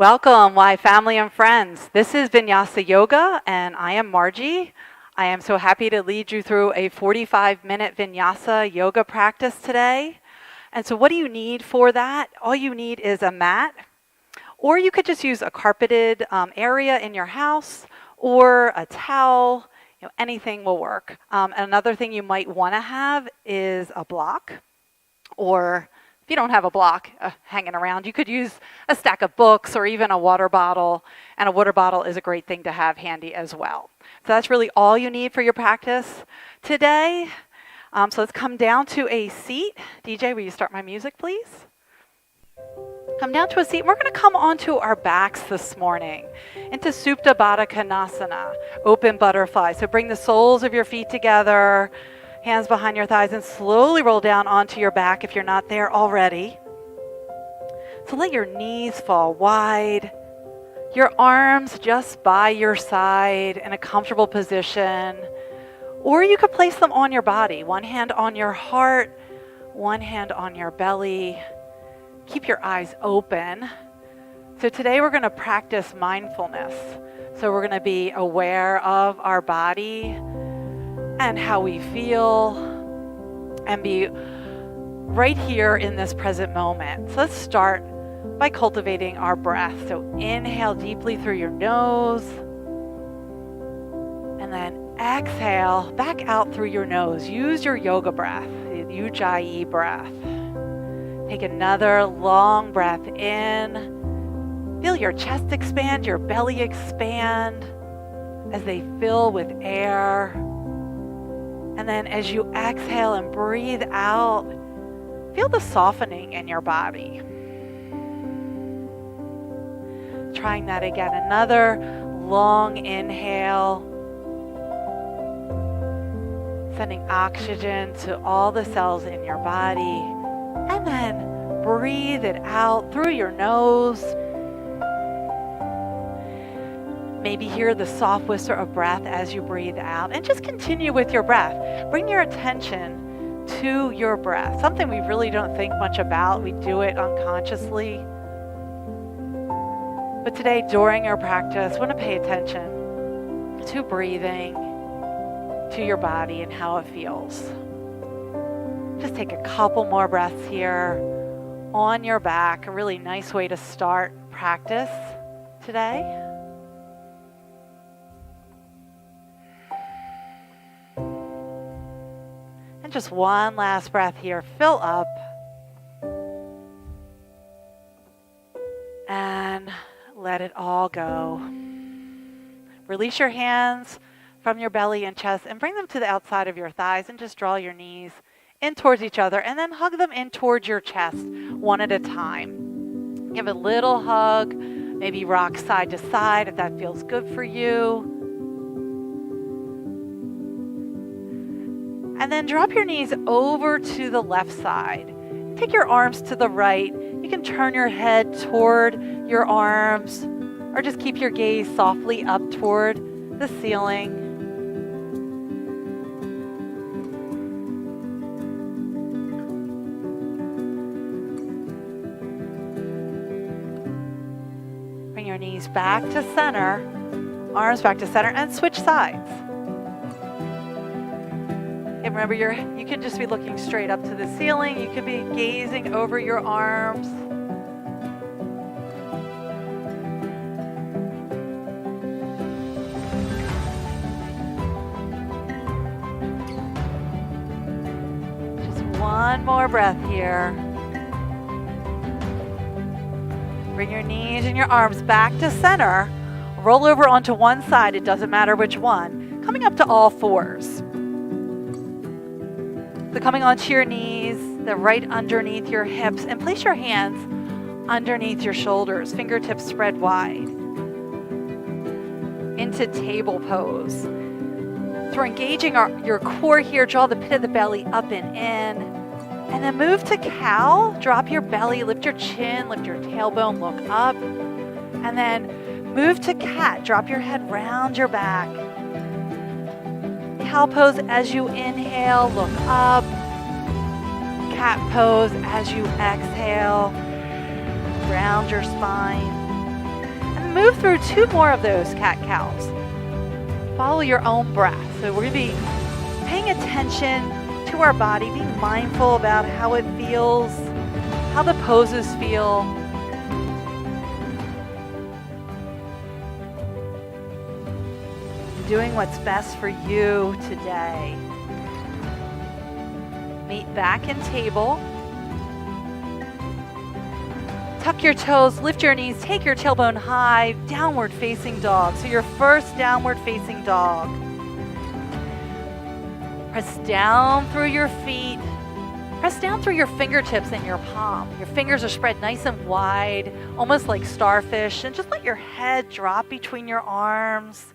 Welcome, Y family and friends. This is Vinyasa Yoga, and I am Margy. I am so happy to lead you through a 45-minute Vinyasa yoga practice today. And so what do you need for that? All you need is a mat, or you could just use a carpeted area in your house, or a towel. Anything will work. Another thing you might want to have is a block, or if you don't have a block hanging around, you could use a stack of books or even a water bottle. And a water bottle is a great thing to have handy as well. So that's really all you need for your practice today. So let's come down to a seat. DJ, will you start my music, please? Come down to a seat. We're going to come onto our backs this morning into Supta Baddha Konasana, open butterfly. So bring the soles of your feet together, hands behind your thighs, and slowly roll down onto your back if you're not there already. So let your knees fall wide, your arms just by your side in a comfortable position, or you could place them on your body, one hand on your heart, one hand on your belly. Keep your eyes open. So today we're going to practice mindfulness. So we're going to be aware of our body and how we feel, and be right here in this present moment. So let's start by cultivating our breath. So inhale deeply through your nose, and then exhale back out through your nose. Use your yoga breath, the Ujjayi breath. Take another long breath in. Feel your chest expand, your belly expand as they fill with air. And then as you exhale and breathe out, feel the softening in your body. Trying that again. Another long inhale. Sending oxygen to all the cells in your body. And then breathe it out through your nose. Maybe hear the soft whisper of breath as you breathe out, and just continue with your breath. Bring your attention to your breath, something we really don't think much about. We do it unconsciously. But today, during your practice, want to pay attention to breathing, to your body and how it feels. Just take a couple more breaths here on your back, a really nice way to start practice today. Just one last breath here. Fill up. And let it all go. Release your hands from your belly and chest and bring them to the outside of your thighs, and just draw your knees in towards each other, and then hug them in towards your chest one at a time. Give a little hug. Maybe rock side to side if that feels good for you. And then drop your knees over to the left side. Take your arms to the right. You can turn your head toward your arms, or just keep your gaze softly up toward the ceiling. Bring your knees back to center, arms back to center, and switch sides. And remember, you can just be looking straight up to the ceiling. You could be gazing over your arms. Just one more breath here. Bring your knees and your arms back to center. Roll over onto one side. It doesn't matter which one. Coming up to all fours. So coming onto your knees, the right underneath your hips, and place your hands underneath your shoulders, fingertips spread wide, into table pose. So we're engaging your core here. Draw the pit of the belly up and in. And then move to cow. Drop your belly, lift your chin, lift your tailbone, look up. And then move to cat. Drop your head round your back. Cow pose as you inhale, look up. Cat pose as you exhale, round your spine. then move through 2 more of those cat-cows. Follow your own breath. So we're going to be paying attention to our body, being mindful about how it feels, how the poses feel. Doing what's best for you today. Meet back in table. Tuck your toes, lift your knees, take your tailbone high, downward facing dog. So your first downward facing dog. Press down through your feet. Press down through your fingertips and your palm. Your fingers are spread nice and wide, almost like starfish. And just let your head drop between your arms.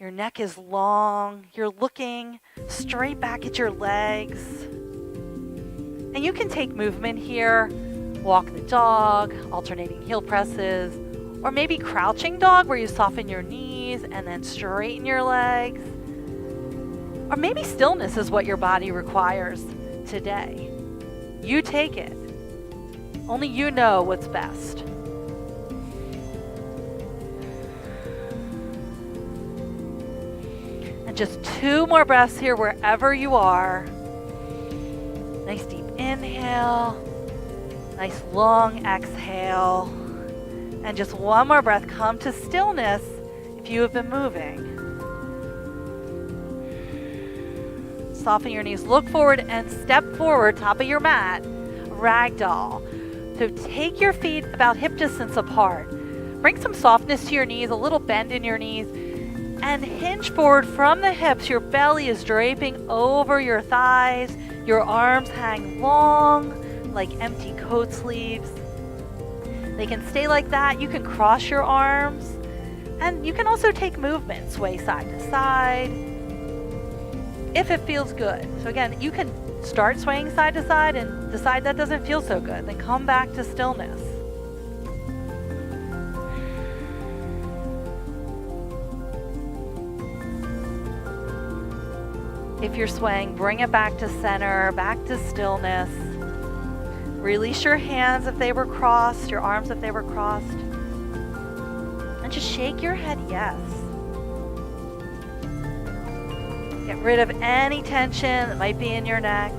Your neck is long. You're looking straight back at your legs. And you can take movement here. Walk the dog, alternating heel presses, or maybe crouching dog where you soften your knees and then straighten your legs. Or maybe stillness is what your body requires today. You take it. Only you know what's best. And just 2 more breaths here wherever you are. Nice deep inhale. Nice long exhale. And just 1 more breath. Come to stillness if you have been moving. Soften your knees. Look forward and step forward, top of your mat. Ragdoll. So take your feet about hip distance apart. Bring some softness to your knees, a little bend in your knees. And hinge forward from the hips. Your belly is draping over your thighs. Your arms hang long, like empty coat sleeves. They can stay like that. You can cross your arms, and you can also take movement, sway side to side if it feels good. So again, you can start swaying side to side and decide that doesn't feel so good. Then come back to stillness. If you're swaying, bring it back to center, back to stillness. Release your hands if they were crossed, your arms if they were crossed. And just shake your head yes. Get rid of any tension that might be in your neck.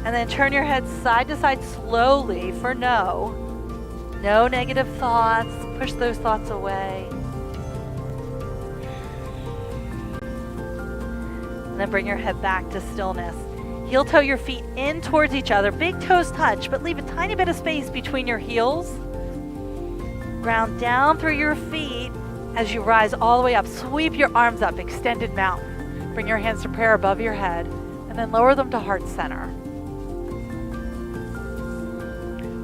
And then turn your head side to side slowly for no. No negative thoughts. Push those thoughts away. And then bring your head back to stillness. Heel toe your feet in towards each other. Big toes touch, but leave a tiny bit of space between your heels. Ground down through your feet as you rise all the way up. Sweep your arms up, extended mountain. Bring your hands to prayer above your head, and then lower them to heart center.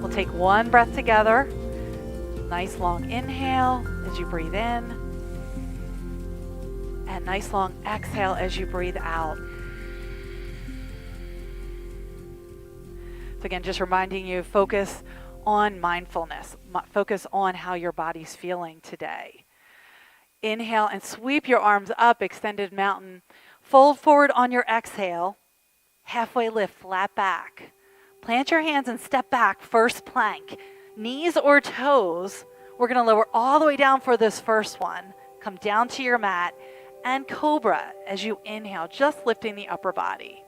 We'll take 1 breath together. Nice long inhale as you breathe in. And nice long exhale as you breathe out. So again, just reminding you, focus on mindfulness. Focus on how your body's feeling today. Inhale and sweep your arms up, extended mountain. Fold forward on your exhale. Halfway lift, flat back. Plant your hands and step back, first plank. Knees or toes, we're going to lower all the way down for this first one. Come down to your mat and cobra as you inhale, just lifting the upper body.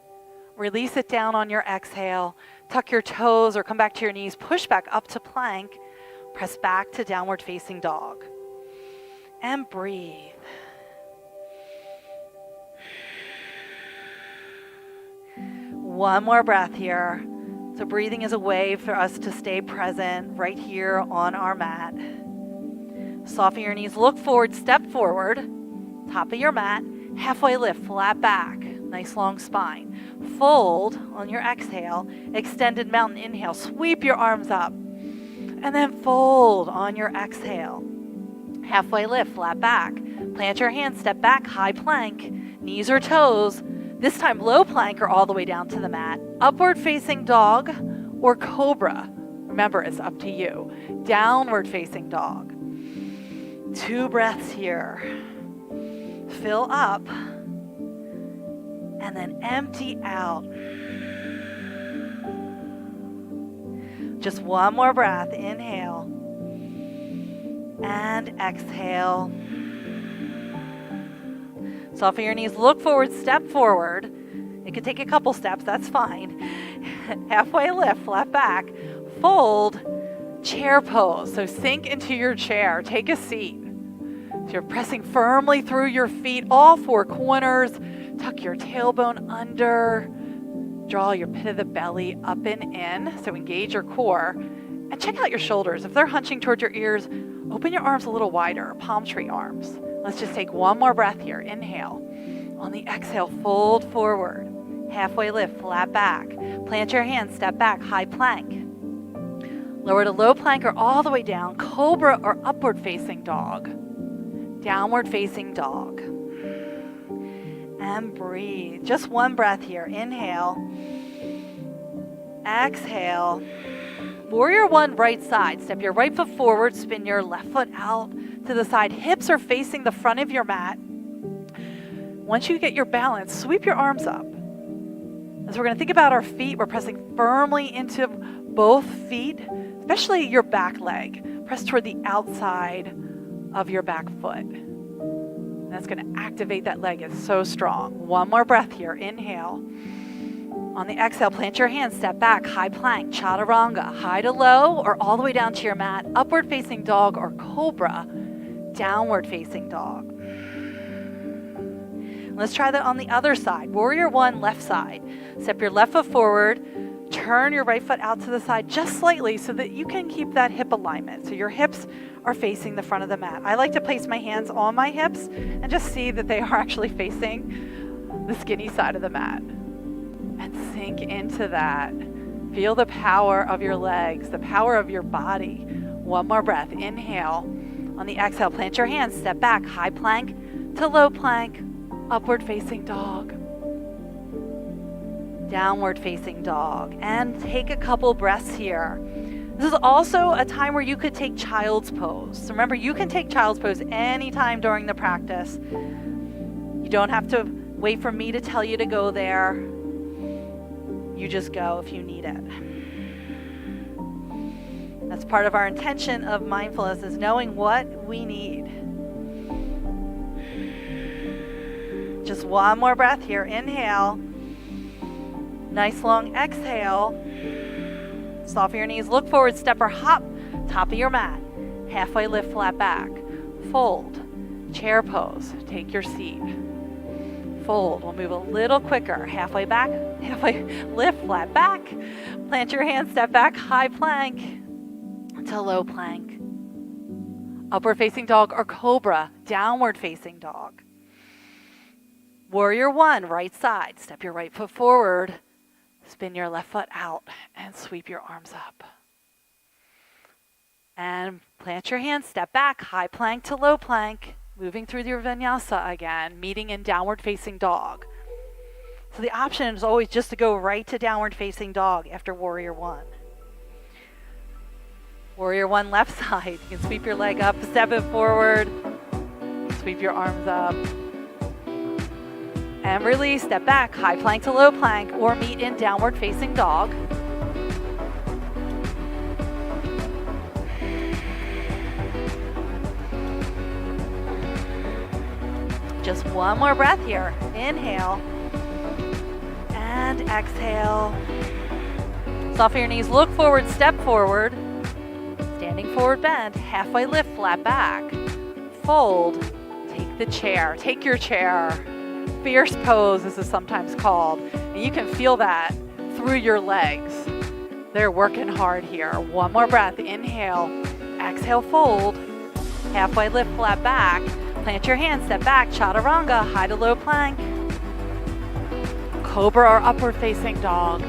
Release it down on your exhale. Tuck your toes or come back to your knees. Push back up to plank. Press back to downward facing dog. And breathe. One more breath here. So breathing is a way for us to stay present right here on our mat. Soften your knees. Look forward. Step forward. Top of your mat. Halfway lift. Flat back. Nice long spine. Fold on your exhale. Extended mountain inhale. Sweep your arms up. And then fold on your exhale. Halfway lift, flat back. Plant your hands, step back, high plank. Knees or toes. This time low plank or all the way down to the mat. Upward facing dog or cobra. Remember, it's up to you. Downward facing dog. 2 breaths here. Fill up. And then empty out. Just 1 more breath. Inhale. And exhale. Soften your knees, look forward, step forward. It could take a couple steps, that's fine. Halfway lift, flat back, fold, chair pose. So sink into your chair, take a seat. So you're pressing firmly through your feet, all four corners. Tuck your tailbone under. Draw your pit of the belly up and in. So engage your core. And check out your shoulders. If they're hunching towards your ears, open your arms a little wider, palm tree arms. Let's just take one more breath here. Inhale. On the exhale, fold forward. Halfway lift, flat back. Plant your hands, step back, high plank. Lower to low plank or all the way down, cobra or upward facing dog. Downward facing dog. And breathe. Just one breath here. Inhale. Exhale. Warrior one, right side. Step your right foot forward, spin your left foot out to the side. Hips are facing the front of your mat. Once you get your balance, sweep your arms up. As we're going to think about our feet, we're pressing firmly into both feet, especially your back leg. Press toward the outside of your back foot. And that's going to activate that leg. It's so strong. One more breath here. Inhale. On the exhale, plant your hands, step back, high plank, chaturanga, high to low or all the way down to your mat, upward facing dog or cobra, downward facing dog. Let's try that on the other side. Warrior one, left side. Step your left foot forward, turn your right foot out to the side just slightly so that you can keep that hip alignment. So your hips are facing the front of the mat. I like to place my hands on my hips and just see that they are actually facing the skinny side of the mat. And sink into that. Feel the power of your legs, the power of your body. One more breath. Inhale. On the exhale, plant your hands, step back, high plank to low plank, upward facing dog, downward facing dog. And take a couple breaths here. This is also a time where you could take child's pose. So remember, you can take child's pose anytime during the practice. You don't have to wait for me to tell you to go there. You just go if you need it. That's part of our intention of mindfulness, is knowing what we need. Just one more breath here. Inhale. Nice long exhale. Soften your knees. Look forward. Step or hop. Top of your mat. Halfway lift, flat back. Fold. Chair pose. Take your seat. Fold. We'll move a little quicker. Halfway back. Halfway lift, flat back. Plant your hands. Step back. High plank to low plank. Upward facing dog or cobra. Downward facing dog. Warrior one, right side. Step your right foot forward. Spin your left foot out and sweep your arms up. And plant your hands, step back, high plank to low plank. Moving through your vinyasa again, meeting in downward facing dog. So the option is always just to go right to downward facing dog after warrior one. Warrior one, left side. You can sweep your leg up, step it forward. Sweep your arms up. And release, step back, high plank to low plank, or meet in downward facing dog. Just one more breath here. Inhale and exhale. Soften your knees, look forward, step forward. Standing forward bend, halfway lift, flat back. Fold, take the chair, take your chair. Fierce pose, this is sometimes called. And you can feel that through your legs. They're working hard here. One more breath. Inhale. Exhale, fold. Halfway lift, flat back. Plant your hands, step back. Chaturanga, high to low plank. Cobra or upward facing dog.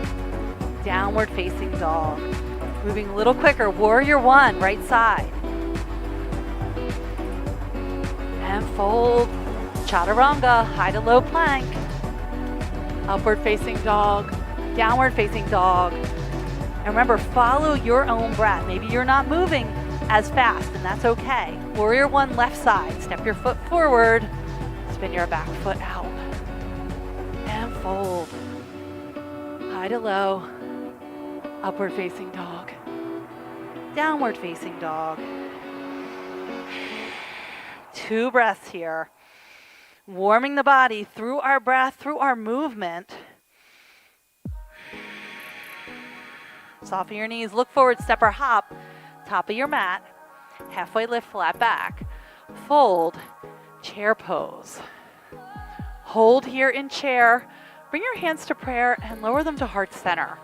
Downward facing dog. Moving a little quicker. Warrior one, right side. And fold. Chaturanga, high to low plank, upward facing dog, downward facing dog. And remember, follow your own breath. Maybe you're not moving as fast, and that's okay. Warrior one, left side. Step your foot forward, spin your back foot out, and fold. High to low, upward facing dog, downward facing dog. 2 breaths here. Warming the body through our breath, through our movement. Soften your knees, look forward, step or hop, top of your mat, halfway lift, flat back, fold, chair pose. Hold here in chair, bring your hands to prayer and lower them to heart center.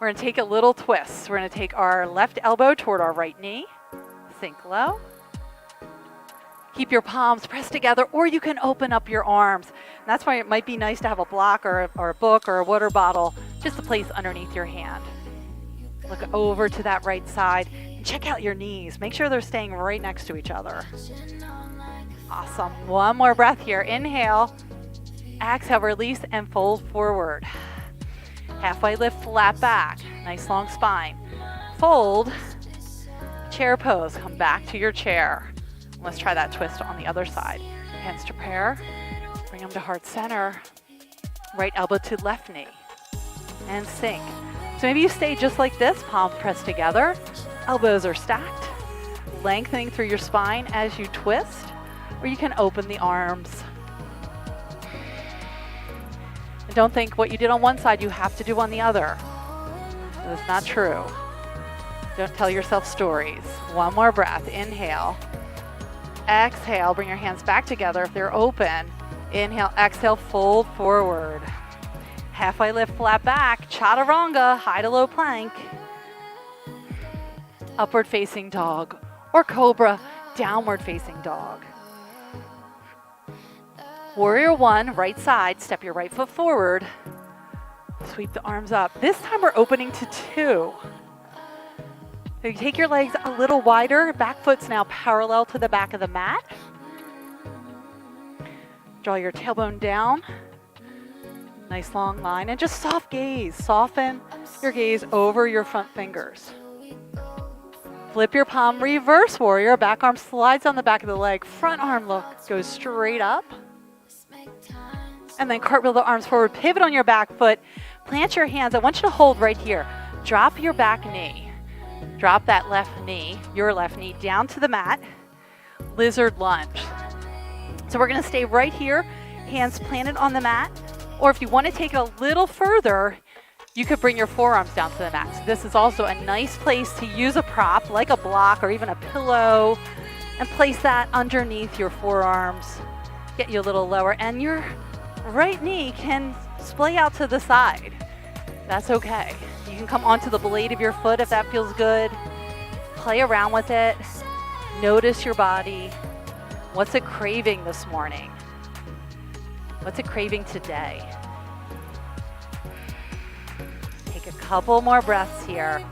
We're going to take a little twist. We're going to take our left elbow toward our right knee, sink low. Keep your palms pressed together, or you can open up your arms. And that's why it might be nice to have a block or a book or a water bottle just to place underneath your hand. Look over to that right side and check out your knees. Make sure they're staying right next to each other. Awesome. One more breath here. Inhale, exhale, release and fold forward. Halfway lift, flat back. Nice long spine. Fold, chair pose. Come back to your chair. Let's try that twist on the other side. Hands to prayer. Bring them to heart center. Right elbow to left knee. And sink. So maybe you stay just like this, palms pressed together. Elbows are stacked. Lengthening through your spine as you twist. Or you can open the arms. And don't think what you did on one side you have to do on the other. That's not true. Don't tell yourself stories. One more breath. Inhale. Exhale, bring your hands back together if they're open. Inhale, exhale, fold forward. Halfway lift, flat back, chaturanga, high to low plank. Upward facing dog or cobra, downward facing dog. Warrior 1, right side, step your right foot forward. Sweep the arms up. This time we're opening to 2. So you take your legs a little wider, back foot's now parallel to the back of the mat. Draw your tailbone down. Nice long line and just soft gaze. Soften your gaze over your front fingers. Flip your palm, reverse warrior. Back arm slides on the back of the leg. Front arm goes straight up. And then cartwheel the arms forward. Pivot on your back foot. Plant your hands. I want you to hold right here. Drop your back knee. Drop that left knee, your left knee, down to the mat. Lizard lunge. So we're going to stay right here, hands planted on the mat. Or if you want to take it a little further, you could bring your forearms down to the mat. So this is also a nice place to use a prop, like a block or even a pillow, and place that underneath your forearms. Get you a little lower, and your right knee can splay out to the side. That's okay. You can come onto the blade of your foot if that feels good. Play around with it. Notice your body. What's it craving this morning? What's it craving today? Take a couple more breaths here.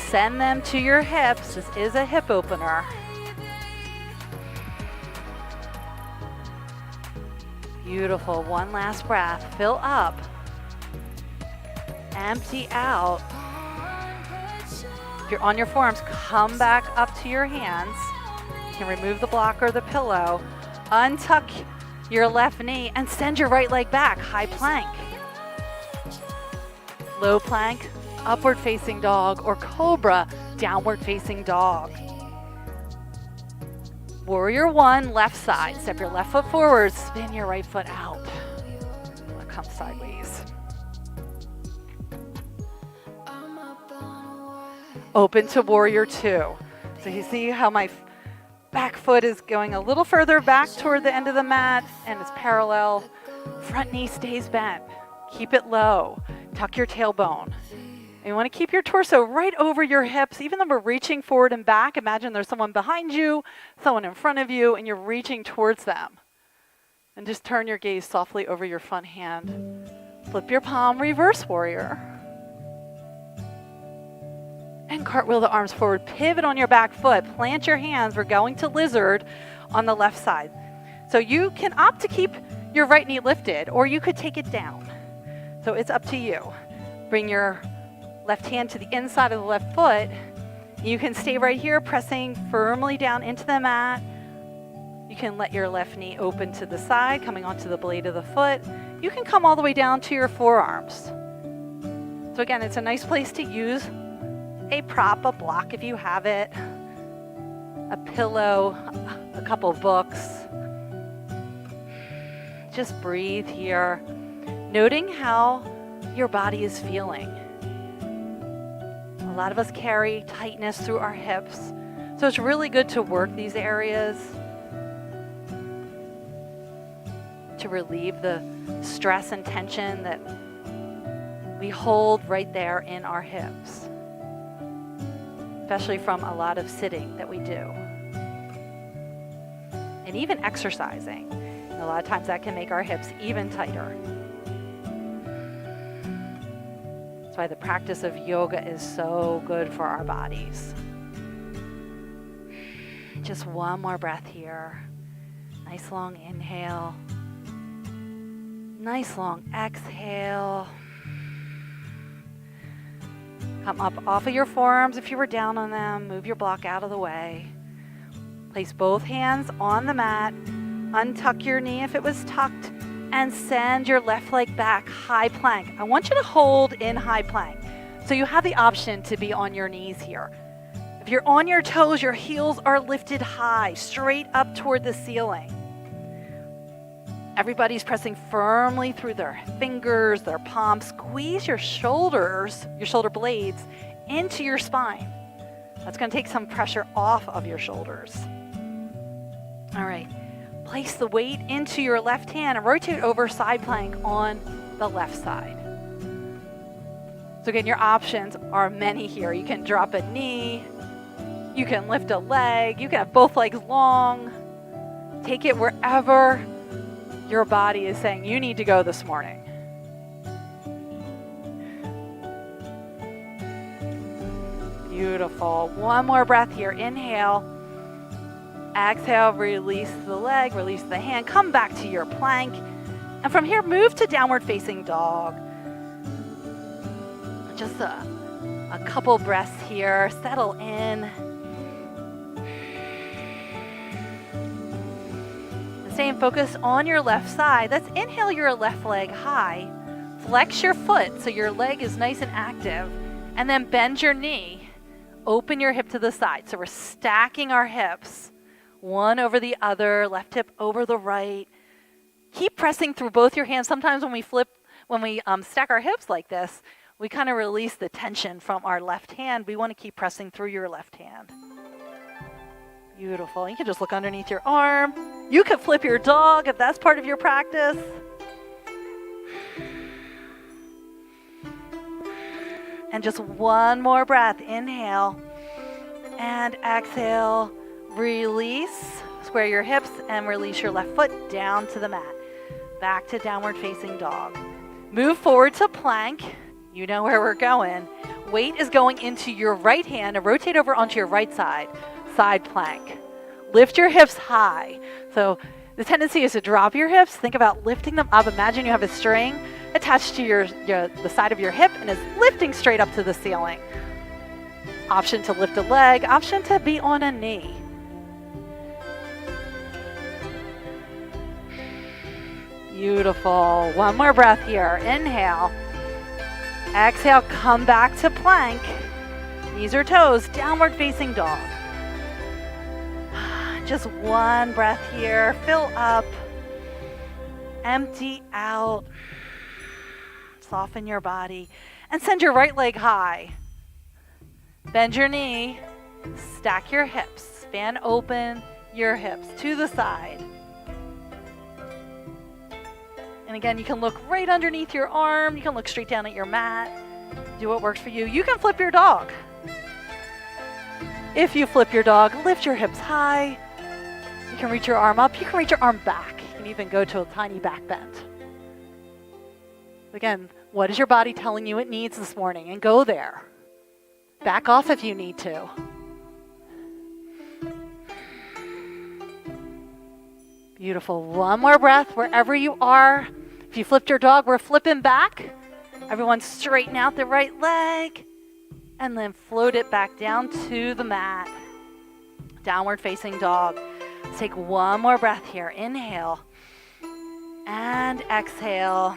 Send them to your hips. This is a hip opener. Beautiful. One last breath. Fill up. Empty out. If you're on your forearms, come back up to your hands. You can remove the block or the pillow. Untuck your left knee and send your right leg back. High plank. Low plank, upward facing dog, or cobra, downward facing dog. Warrior 1, left side. Step your left foot forward, spin your right foot out. Come sideways. Open to warrior 2. So you see how my back foot is going a little further back toward the end of the mat and it's parallel. Front knee stays bent. Keep it low. Tuck your tailbone. And you want to keep your torso right over your hips. Even though we're reaching forward and back, imagine there's someone behind you, someone in front of you, and you're reaching towards them. And just turn your gaze softly over your front hand. Flip your palm, reverse warrior. And cartwheel the arms forward. Pivot on your back foot. Plant your hands. We're going to lizard on the left side. So you can opt to keep your right knee lifted, or you could take it down. So it's up to you. Bring your left hand to the inside of the left foot. You can stay right here, pressing firmly down into the mat. You can let your left knee open to the side, coming onto the blade of the foot. You can come all the way down to your forearms. So again, it's a nice place to use a prop, a block if you have it. a pillow, a couple books. Just breathe here, noting how your body is feeling. A lot of us carry tightness through our hips, so it's really good to work these areas to relieve the stress and tension that we hold right there in our hips, especially from a lot of sitting that we do. And even exercising. A lot of times that can make our hips even tighter. That's why the practice of yoga is so good for our bodies. Just one more breath here. Nice long inhale. Nice long exhale. Come up off of your forearms if you were down on them. Move your block out of the way. Place both hands on the mat. Untuck your knee if it was tucked, and send your left leg back, high plank. I want you to hold in high plank. So you have the option to be on your knees here. If you're on your toes, your heels are lifted high, straight up toward the ceiling. Everybody's pressing firmly through their fingers, their palms. Squeeze your shoulders, your shoulder blades, into your spine. That's going to take some pressure off of your shoulders. All right. Place the weight into your left hand and rotate over side plank on the left side. So again, your options are many here. You can drop a knee, you can lift a leg, you can have both legs long. Take it wherever your body is saying you need to go this morning. Beautiful. One more breath here. Inhale. Exhale, release the leg, release the hand, come back to your plank. And from here, move to downward facing dog. Just a couple breaths here, settle in. And staying focused on your left side. Let's inhale your left leg high. Flex your foot so your leg is nice and active. And then bend your knee. Open your hip to the side. So we're stacking our hips. One over the other, left hip over the right. Keep pressing through both your hands. Sometimes when we stack our hips like this, we kind of release the tension from our left hand. We want to keep pressing through your left hand. Beautiful. You can just look underneath your arm. You could flip your dog if that's part of your practice. And just one more breath. Inhale and exhale. Release, square your hips and release your left foot down to the mat. Back to downward facing dog. Move forward to plank. You know where we're going. Weight is going into your right hand and rotate over onto your right side. Side plank. Lift your hips high. So the tendency is to drop your hips. Think about lifting them up. Imagine you have a string attached to the side of your hip and it's lifting straight up to the ceiling. Option to lift a leg. Option to be on a knee. Beautiful. One more breath here. Inhale. Exhale, come back to plank. Knees or toes, downward facing dog. Just one breath here. Fill up. Empty out. Soften your body. And send your right leg high. Bend your knee. Stack your hips. Span open your hips to the side. And again, you can look right underneath your arm. You can look straight down at your mat. Do what works for you. You can flip your dog. If you flip your dog, lift your hips high. You can reach your arm up. You can reach your arm back. You can even go to a tiny back bend. Again, what is your body telling you it needs this morning? And go there. Back off if you need to. Beautiful. One more breath wherever you are. If you flipped your dog, we're flipping back. Everyone straighten out the right leg and then float it back down to the mat. Downward facing dog. Let's take one more breath here. Inhale and exhale.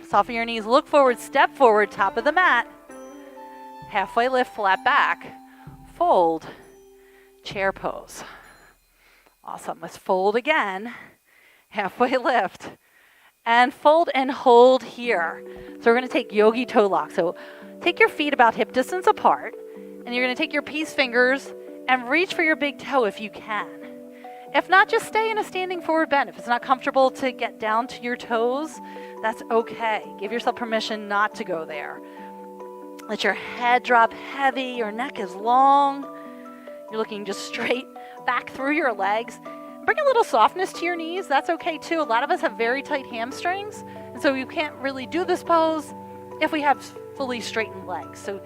Soften your knees. Look forward. Step forward. Top of the mat. Halfway lift. Flat back. Fold. chair pose. Awesome. Let's fold again. Halfway lift. And fold and hold here. So we're going to take yogi toe lock. So take your feet about hip distance apart, and you're going to take your peace fingers and reach for your big toe if you can. If not, just stay in a standing forward bend. If it's not comfortable to get down to your toes, that's okay. Give yourself permission not to go there. Let your head drop heavy. Your neck is long. You're looking just straight back through your legs. Bring a little softness to your knees. That's okay too. A lot of us have very tight hamstrings, and so you can't really do this pose if we have fully straightened legs. So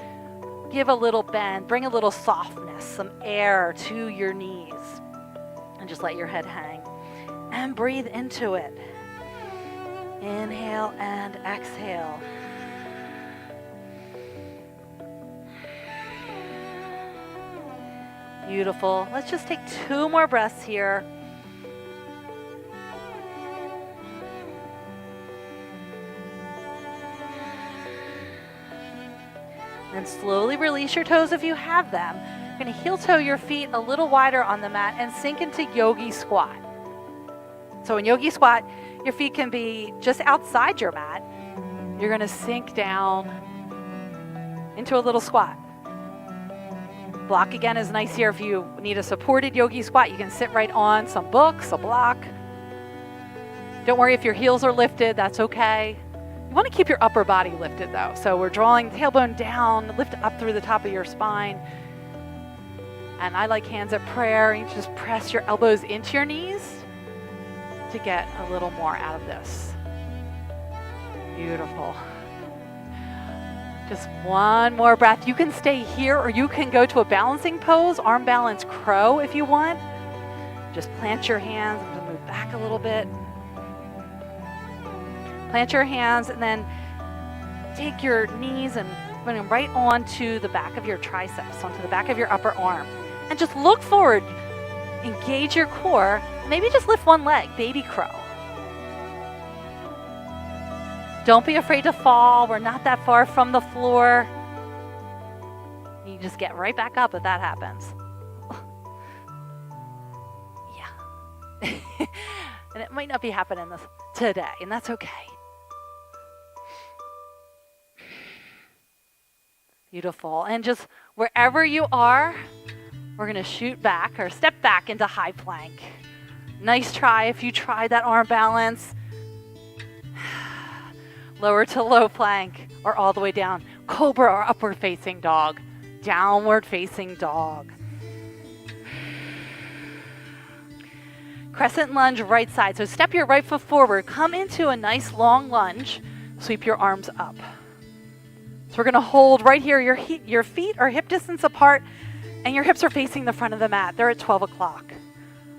give a little bend, bring a little softness, some air to your knees, and just let your head hang. And breathe into it. Inhale and exhale. Beautiful. Let's just take 2 more breaths here. And slowly release your toes if you have them. You're going to heel toe your feet a little wider on the mat and sink into yogi squat. So in yogi squat, your feet can be just outside your mat. You're going to sink down into a little squat. Block again is nice here. If you need a supported yogi squat, you can sit right on some books, a block. Don't worry if your heels are lifted, that's okay. You want to keep your upper body lifted though. So we're drawing tailbone down, lift up through the top of your spine. And I like hands at prayer. You just press your elbows into your knees to get a little more out of this. Beautiful. Just one more breath. You can stay here or you can go to a balancing pose, arm balance crow if you want. Just plant your hands and move back a little bit. Plant your hands and then take your knees and put them right onto the back of your triceps, onto the back of your upper arm. And just look forward, engage your core, and maybe just lift one leg, baby crow. Don't be afraid to fall. We're not that far from the floor. You just get right back up if that happens. Yeah. And it might not be happening today, and that's okay. Beautiful. And just wherever you are, we're going to shoot back or step back into high plank. Nice try if you tried that arm balance. Lower to low plank or all the way down. Cobra or upward facing dog. Downward facing dog. Crescent lunge right side. So step your right foot forward. Come into a nice long lunge. Sweep your arms up. So we're going to hold right here. Your feet are hip distance apart and your hips are facing the front of the mat. They're at 12 o'clock.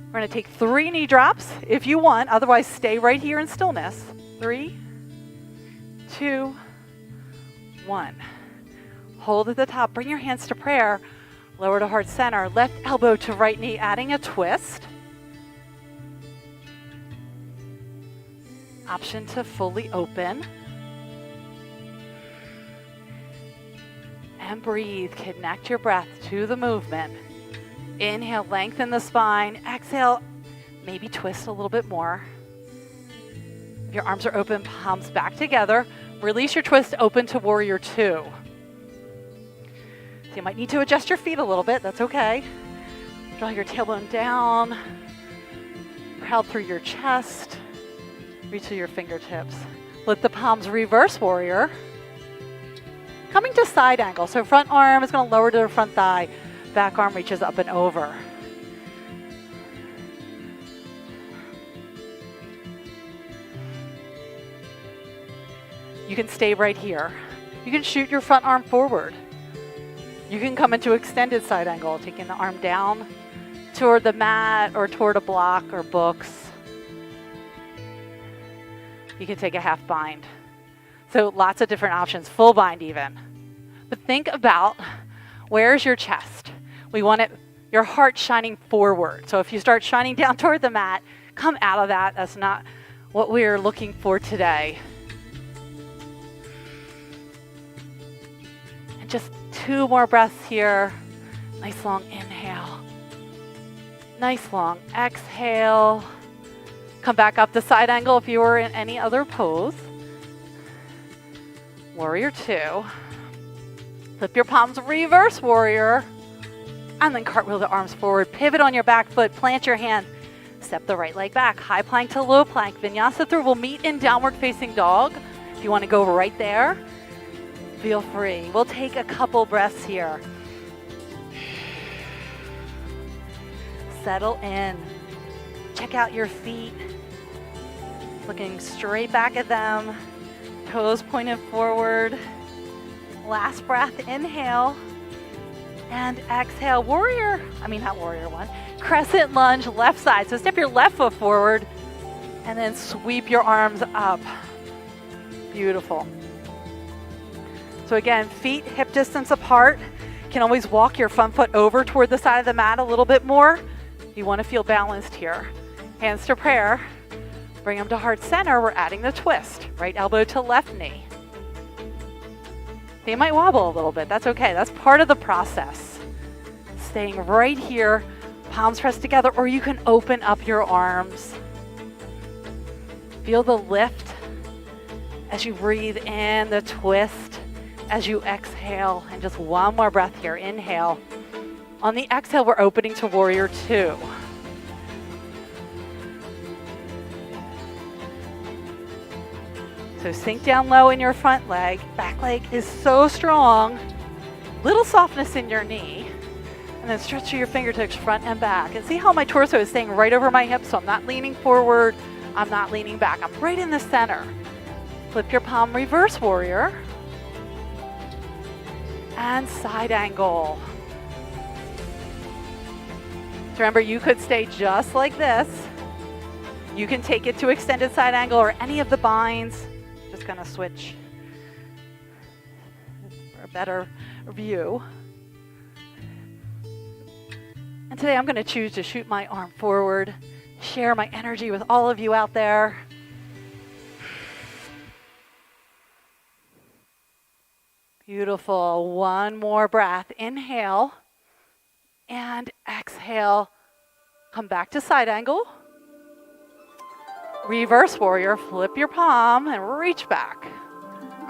We're going to take 3 knee drops if you want. Otherwise, stay right here in stillness. 3, 2, 1. Hold at the top. Bring your hands to prayer. Lower to heart center. Left elbow to right knee, adding a twist. Option to fully open. And breathe. Connect your breath to the movement. Inhale, lengthen the spine. Exhale, maybe twist a little bit more. If your arms are open, palms back together. Release your twist, open to warrior 2. So you might need to adjust your feet a little bit. That's okay. Draw your tailbone down. Proud through your chest. Reach to your fingertips. Let the palms reverse warrior. Coming to side angle. So front arm is going to lower to the front thigh. Back arm reaches up and over. You can stay right here. You can shoot your front arm forward. You can come into extended side angle, taking the arm down toward the mat or toward a block or books. You can take a half bind. So lots of different options, full bind even. But think about, where's your chest? We want your heart shining forward. So if you start shining down toward the mat, come out of that. That's not what we're looking for today. And just 2 more breaths here. Nice long inhale. Nice long exhale. Come back up to side angle if you were in any other pose. Warrior two. Flip your palms, reverse warrior. And then cartwheel the arms forward. Pivot on your back foot, plant your hand. Step the right leg back. High plank to low plank. Vinyasa through. We'll meet in downward facing dog. If you want to go right there, feel free. We'll take a couple breaths here. Settle in. Check out your feet. Looking straight back at them. Toes pointed forward. Last breath, inhale. And exhale, not warrior one. Crescent lunge, left side. So step your left foot forward and then sweep your arms up. Beautiful. So again, feet hip distance apart. You can always walk your front foot over toward the side of the mat a little bit more. You want to feel balanced here. Hands to prayer. Bring them to heart center. We're adding the twist. Right elbow to left knee. They might wobble a little bit. That's okay. That's part of the process. Staying right here, palms pressed together, or you can open up your arms. Feel the lift as you breathe in, the twist as you exhale. And just one more breath here. Inhale. On the exhale, we're opening to warrior two. So sink down low in your front leg. Back leg is so strong. Little softness in your knee. And then stretch through your fingertips front and back. And see how my torso is staying right over my hips, so I'm not leaning forward. I'm not leaning back. I'm right in the center. Flip your palm, reverse warrior. And side angle. So remember, you could stay just like this. You can take it to extended side angle or any of the binds. Just gonna switch for a better view. And today I'm gonna choose to shoot my arm forward, share my energy with all of you out there. Beautiful. One more breath. Inhale and exhale. Come back to side angle. Reverse warrior, flip your palm and reach back.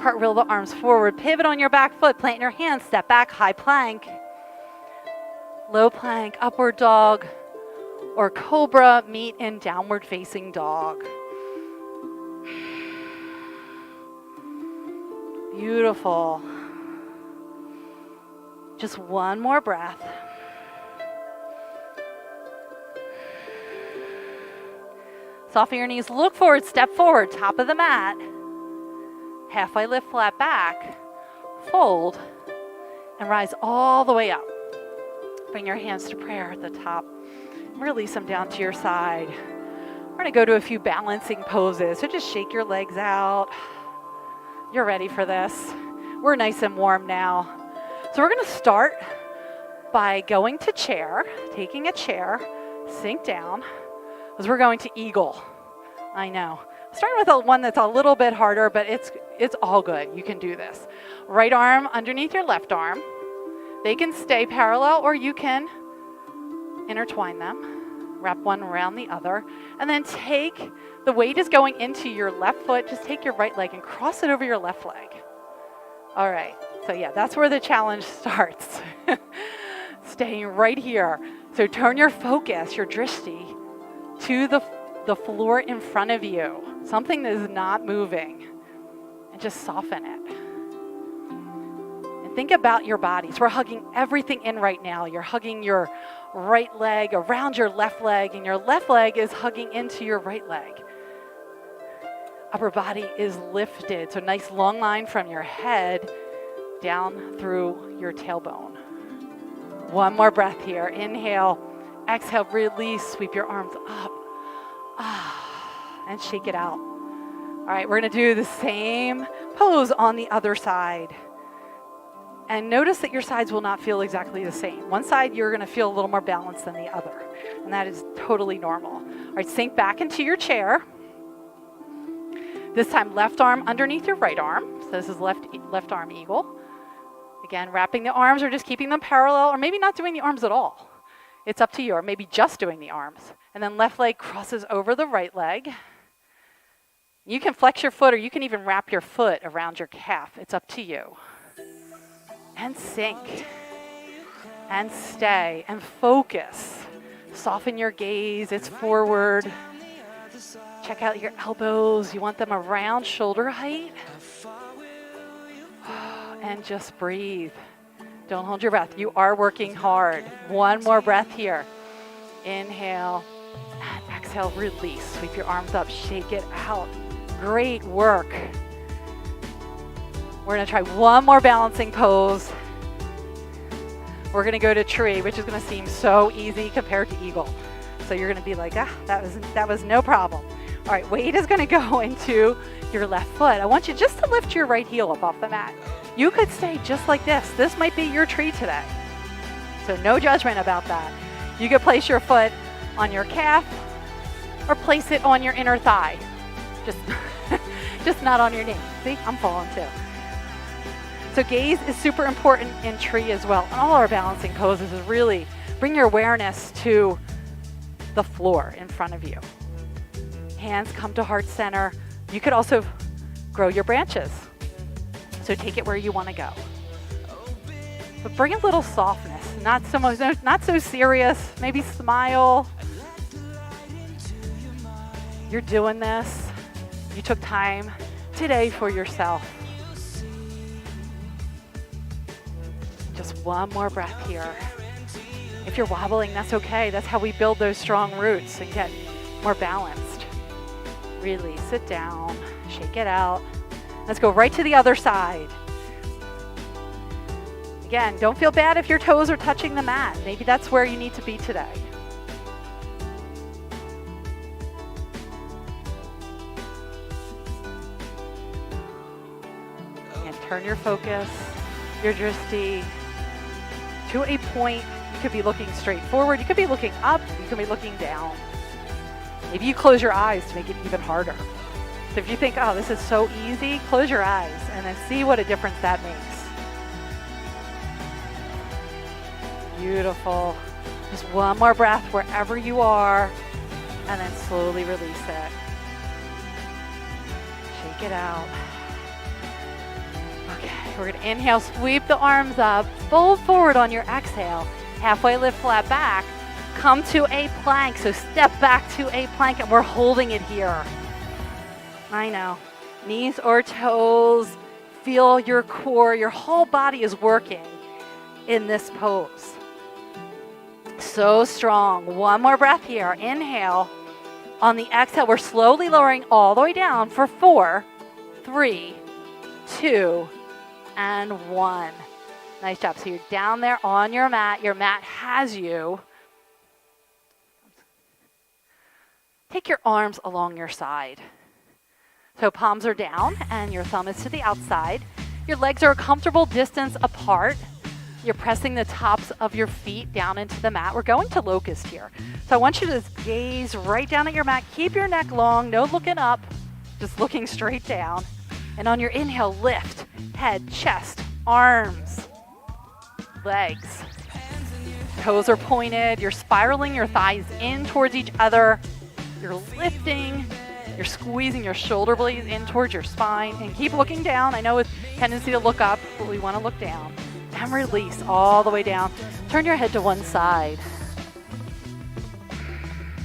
Cartwheel the arms forward, pivot on your back foot, plant your hands, step back, high plank. Low plank, upward dog, or cobra, meet in downward facing dog. Beautiful. Just one more breath. Soften your knees, look forward, step forward, top of the mat. Halfway lift, flat back. Fold and rise all the way up. Bring your hands to prayer at the top. Release them down to your side. We're going to go to a few balancing poses. So just shake your legs out. You're ready for this. We're nice and warm now. So we're going to start by going to chair, taking a chair, sink down, as we're going to eagle. I know. Starting with one that's a little bit harder, but it's all good. You can do this. Right arm underneath your left arm. They can stay parallel, or you can intertwine them. Wrap one around the other. And then take, the weight is going into your left foot. Just take your right leg and cross it over your left leg. All right. So yeah, that's where the challenge starts. Staying right here. So turn your focus, your drishti, to the floor in front of you. Something that is not moving. And just soften it. And think about your body. So we're hugging everything in right now. You're hugging your right leg around your left leg, and your left leg is hugging into your right leg. Upper body is lifted. So nice long line from your head down through your tailbone. One more breath here. Inhale, exhale, release, sweep your arms up. And shake it out. All right, we're gonna do the same pose on the other side. And notice that your sides will not feel exactly the same. One side, you're gonna feel a little more balanced than the other. And that is totally normal. All right, sink back into your chair. This time, left arm underneath your right arm. So this is left arm eagle. Again, wrapping the arms or just keeping them parallel, or maybe not doing the arms at all. It's up to you, or maybe just doing the arms. And then left leg crosses over the right leg. You can flex your foot, or you can even wrap your foot around your calf. It's up to you. And sink. And stay. And focus. Soften your gaze. It's forward. Check out your elbows. You want them around shoulder height. And just breathe. Don't hold your breath. You are working hard. One more breath here. Inhale. And exhale, release. Sweep your arms up. Shake it out. Great work. We're going to try one more balancing pose. We're going to go to tree, which is going to seem so easy compared to eagle. So you're going to be like, that was no problem. All right, weight is going to go into your left foot. I want you just to lift your right heel up off the mat. You could stay just like this. This might be your tree today. So no judgment about that. You could place your foot on your calf or place it on your inner thigh. Just not on your knee. See, I'm falling too. So gaze is super important in tree as well. All our balancing poses is really bring your awareness to the floor in front of you. Hands come to heart center. You could also grow your branches. So take it where you want to go. But bring a little softness, not so serious. Maybe smile. You're doing this. You took time today for yourself. Just one more breath here. If you're wobbling, that's okay. That's how we build those strong roots and get more balanced. Really sit down, shake it out. Let's go right to the other side. Again, don't feel bad if your toes are touching the mat. Maybe that's where you need to be today. And turn your focus, your drishti, to a point. You could be looking straight forward. You could be looking up. You could be looking down. Maybe you close your eyes to make it even harder. So if you think, oh, this is so easy, close your eyes and then see what a difference that makes. Beautiful. Just one more breath wherever you are, and then slowly release it. Shake it out. Okay, we're going to inhale, sweep the arms up, fold forward on your exhale. Halfway lift, flat back. Come to a plank. So step back to a plank, and we're holding it here. I know. Knees or toes. Feel your core. Your whole body is working in this pose. So strong. One more breath here. Inhale. On the exhale, we're slowly lowering all the way down for 4, 3, 2, and 1. Nice job. So you're down there on your mat. Your mat has you. Take your arms along your side. So palms are down and your thumb is to the outside. Your legs are a comfortable distance apart. You're pressing the tops of your feet down into the mat. We're going to locust here. So I want you to just gaze right down at your mat. Keep your neck long, no looking up, just looking straight down. And on your inhale, lift, head, chest, arms, legs. Toes are pointed. You're spiraling your thighs in towards each other. You're lifting. You're squeezing your shoulder blades in towards your spine. And keep looking down. I know it's a tendency to look up, but we want to look down. And release all the way down. Turn your head to one side.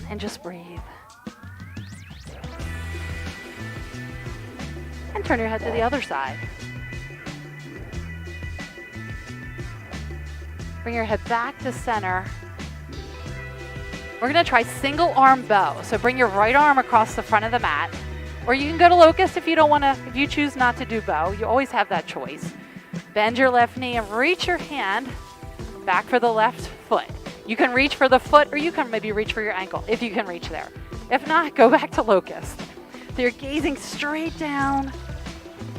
And just breathe. And turn your head to the other side. Bring your head back to center. We're going to try single arm bow. So bring your right arm across the front of the mat. Or you can go to locust if you don't want to, if you choose not to do bow. You always have that choice. Bend your left knee and reach your hand back for the left foot. You can reach for the foot or you can maybe reach for your ankle if you can reach there. If not, go back to locust. So you're gazing straight down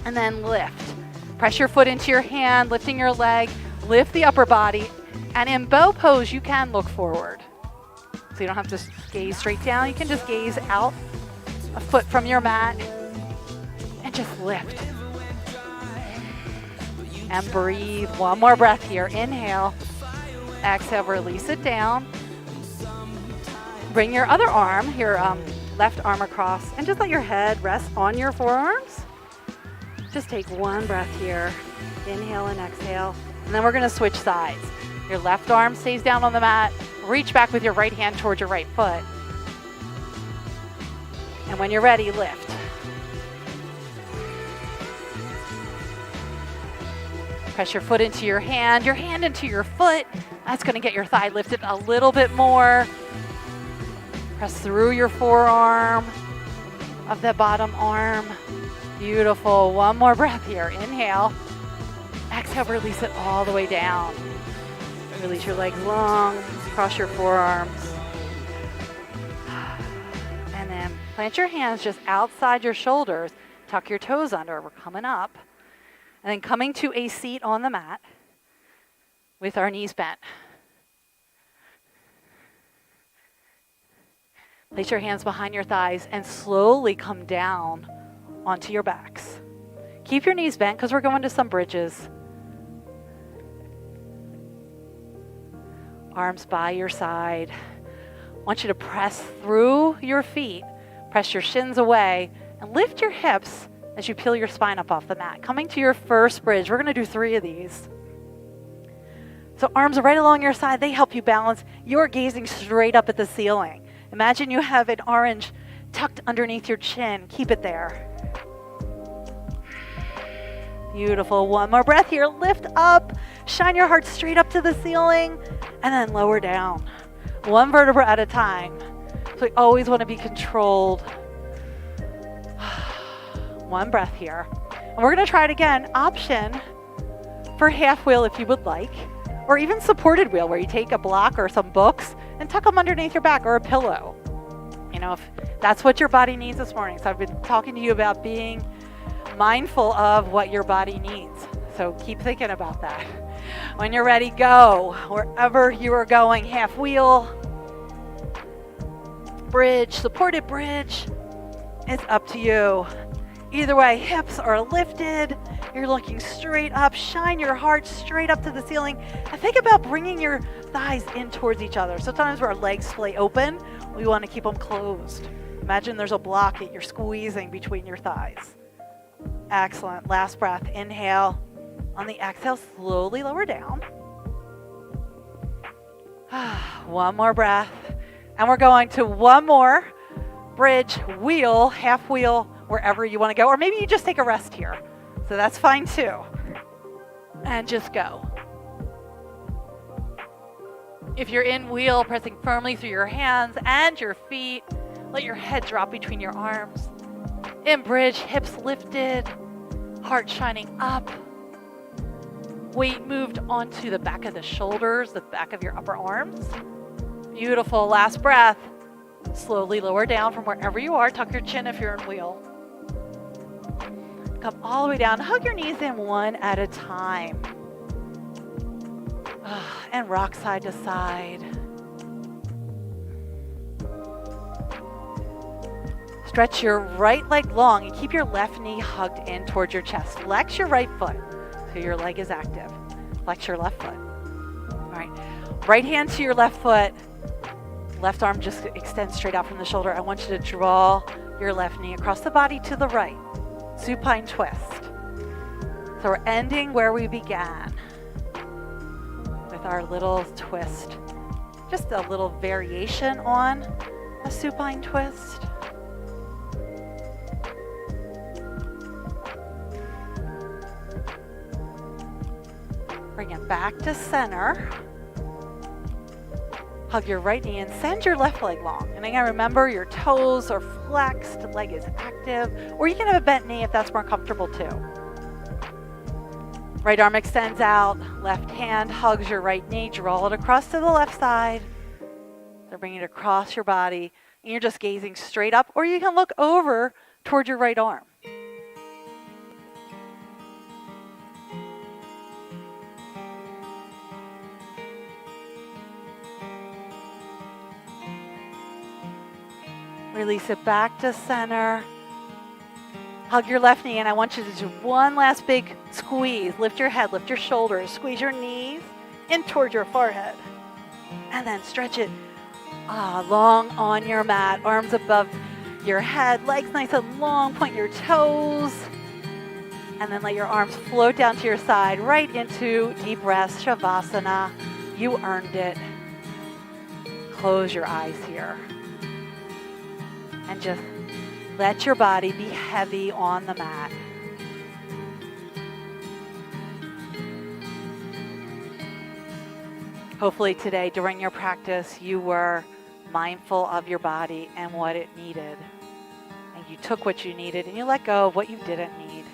and then lift. Press your foot into your hand, lifting your leg, lift the upper body. And in bow pose, you can look forward. So you don't have to gaze straight down. You can just gaze out a foot from your mat and just lift. And breathe. One more breath here. Inhale. Exhale, release it down. Bring your other arm, your left arm across, and just let your head rest on your forearms. Just take one breath here. Inhale and exhale. And then we're going to switch sides. Your left arm stays down on the mat. Reach back with your right hand towards your right foot. And when you're ready, lift. Press your foot into your hand into your foot. That's going to get your thigh lifted a little bit more. Press through your forearm of the bottom arm. Beautiful. One more breath here. Inhale. Exhale, release it all the way down. Release your legs long, cross your forearms. And then plant your hands just outside your shoulders. Tuck your toes under. We're coming up. And then coming to a seat on the mat with our knees bent. Place your hands behind your thighs and slowly come down onto your backs. Keep your knees bent because we're going to some bridges. Arms by your side. I want you to press through your feet, press your shins away, and lift your hips as you peel your spine up off the mat. Coming to your first bridge. We're going to do 3 of these. So arms right along your side, they help you balance. You're gazing straight up at the ceiling. Imagine you have an orange tucked underneath your chin. Keep it there. Beautiful. One more breath here. Lift up. Shine your heart straight up to the ceiling and then lower down. One vertebra at a time. So we always want to be controlled. One breath here. And we're going to try it again. Option for half wheel if you would like, or even supported wheel where you take a block or some books and tuck them underneath your back or a pillow. You know, if that's what your body needs this morning. So I've been talking to you about being mindful of what your body needs. So keep thinking about that. When you're ready, go. Wherever you are going, half wheel, bridge, supported bridge. It's up to you. Either way, hips are lifted. You're looking straight up. Shine your heart straight up to the ceiling. And think about bringing your thighs in towards each other. Sometimes our legs splay open. We want to keep them closed. Imagine there's a block that you're squeezing between your thighs. Excellent. Last breath. Inhale. On the exhale, slowly lower down. One more breath. And we're going to one more bridge, wheel, half wheel, wherever you want to go. Or maybe you just take a rest here. So that's fine too. And just go. If you're in wheel, pressing firmly through your hands and your feet, let your head drop between your arms. In bridge, hips lifted, heart shining up. Weight moved onto the back of the shoulders, the back of your upper arms. Beautiful. Last breath. Slowly lower down from wherever you are. Tuck your chin if you're in wheel. Come all the way down. Hug your knees in one at a time. And rock side to side. Stretch your right leg long and keep your left knee hugged in towards your chest. Flex your right foot so your leg is active. Flex your left foot. All right. Right hand to your left foot. Left arm just extends straight out from the shoulder. I want you to draw your left knee across the body to the right. Supine twist. So we're ending where we began with our little twist. Just a little variation on a supine twist. Bring it back to center. Hug your right knee and send your left leg long. And again, remember your toes are flexed, leg is active, or you can have a bent knee if that's more comfortable too. Right arm extends out, left hand hugs your right knee, draw it across to the left side. So bring it across your body, and you're just gazing straight up, or you can look over toward your right arm. Release it back to center. Hug your left knee, and I want you to do one last big squeeze. Lift your head, lift your shoulders, squeeze your knees in toward your forehead. And then stretch it Long on your mat, arms above your head, legs nice and long, point your toes, and then let your arms float down to your side, right into deep rest, Shavasana. You earned it. Close your eyes here. And just let your body be heavy on the mat. Hopefully today during your practice you were mindful of your body and what it needed. And you took what you needed and you let go of what you didn't need.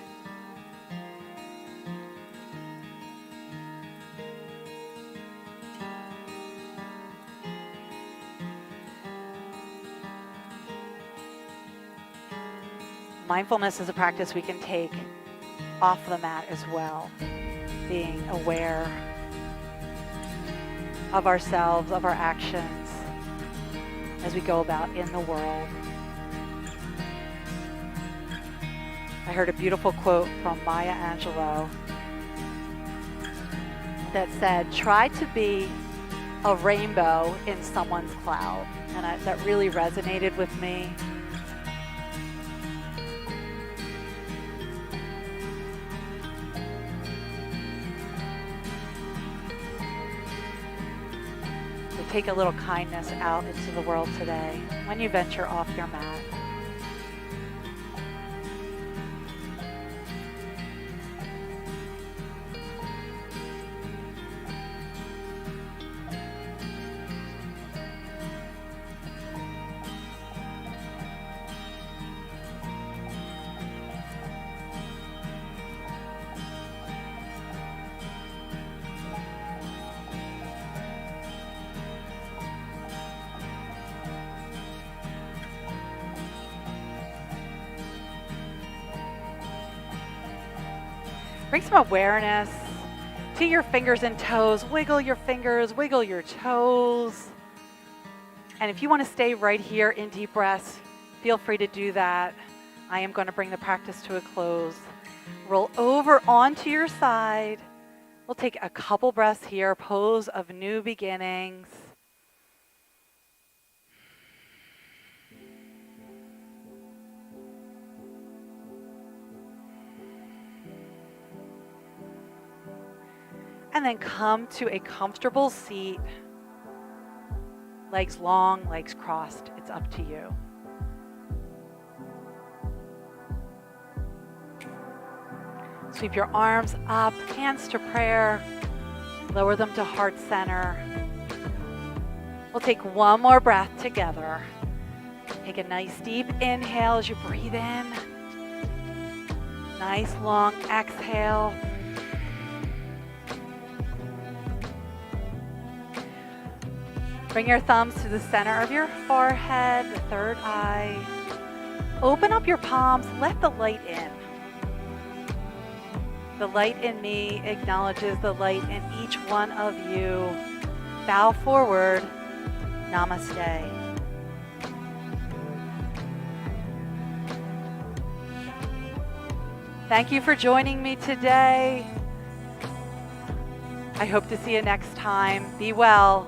Mindfulness is a practice we can take off the mat as well. Being aware of ourselves, of our actions as we go about in the world. I heard a beautiful quote from Maya Angelou that said, try to be a rainbow in someone's cloud. And that really resonated with me. Take a little kindness out into the world today when you venture off your mat. Bring some awareness to your fingers and toes. Wiggle your fingers, wiggle your toes. And if you want to stay right here in deep breaths, feel free to do that. I am going to bring the practice to a close. Roll over onto your side. We'll take a couple breaths here, pose of new beginnings. And then come to a comfortable seat. Legs long, legs crossed. It's up to you. Sweep your arms up, hands to prayer. Lower them to heart center. We'll take one more breath together. Take a nice deep inhale as you breathe in. Nice long exhale. Bring your thumbs to the center of your forehead, the third eye. Open up your palms, let the light in. The light in me acknowledges the light in each one of you. Bow forward, namaste. Thank you for joining me today. I hope to see you next time. Be well.